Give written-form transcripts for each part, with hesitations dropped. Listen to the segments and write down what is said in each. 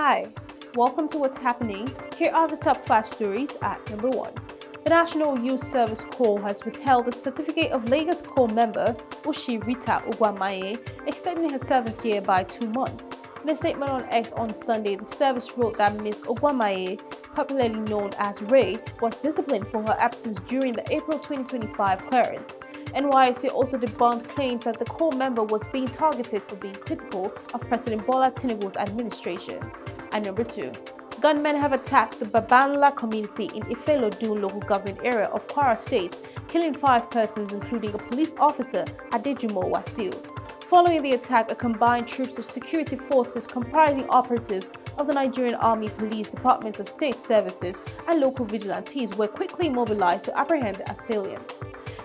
Hi, welcome to What's Happening. Here are the top 5 stories at number 1. The National Youth Service Corps has withheld the certificate of Lagos Corps member Ushi Rita Ogwamaye, extending her service year by 2 months. In a statement on X on Sunday, the service wrote that Ms. Ogwamaye, popularly known as Raye, was disciplined for her absence during the April 2025 clearance. NYSC also debunked claims that the Corps member was being targeted for being critical of President Bola Tinubu's administration. And number 2. Gunmen have attacked the Babanla community in Ifelodun local government area of Kwara State, killing 5 persons including a police officer, Adejumo Wasiu. Following the attack, a combined troops of security forces comprising operatives of the Nigerian Army, Police, Department of State Services, and local vigilantes were quickly mobilized to apprehend the assailants.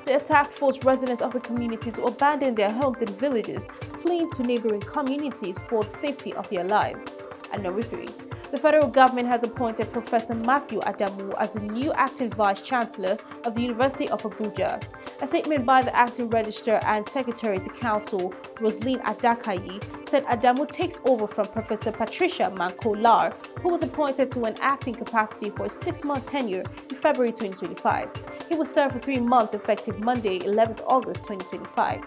The attack forced residents of the community to abandon their homes and villages, fleeing to neighboring communities for the safety of their lives. And number 3. The federal government has appointed Professor Matthew Adamu as the new acting vice-chancellor of the University of Abuja. A statement by the acting registrar and secretary to council, Roslyn Adakayi, said Adamu takes over from Professor Patricia Mankolar, who was appointed to an acting capacity for a 6-month tenure in February 2025. He will serve for 3 months effective Monday, 11th August 2025.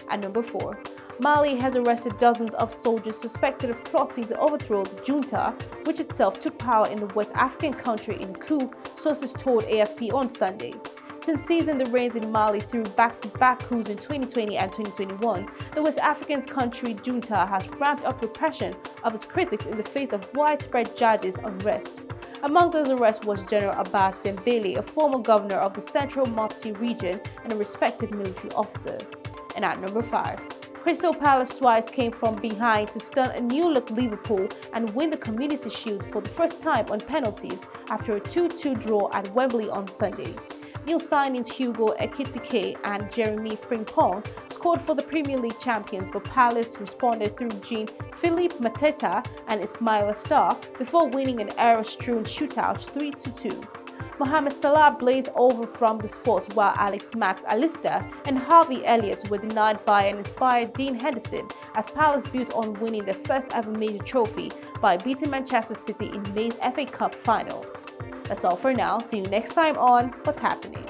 And number 4. Mali has arrested dozens of soldiers suspected of plotting to overthrow the Junta, which itself took power in the West African country in a coup, sources told AFP on Sunday. Since seizing the reins in Mali through back-to-back coups in 2020 and 2021, the West African country Junta has ramped up repression of its critics in the face of widespread jihadist unrest. Among those arrests was General Abbas Dembele, a former governor of the Central Mopti region and a respected military officer. And at number 5. Crystal Palace twice came from behind to stun a new-look Liverpool and win the Community Shield for the first time on penalties after a 2-2 draw at Wembley on Sunday. New signings Hugo Ekitike and Jeremy Frimpong scored for the Premier League champions, but Palace responded through Jean-Philippe Mateta and Ismaila Sarr before winning an error-strewn shootout 3-2. Mohamed Salah blazed over from the spot while Alex Max Alistair and Harvey Elliott were denied by an inspired Dean Henderson as Palace built on winning their first ever major trophy by beating Manchester City in May's FA Cup final. That's all for now. See you next time on What's Happening.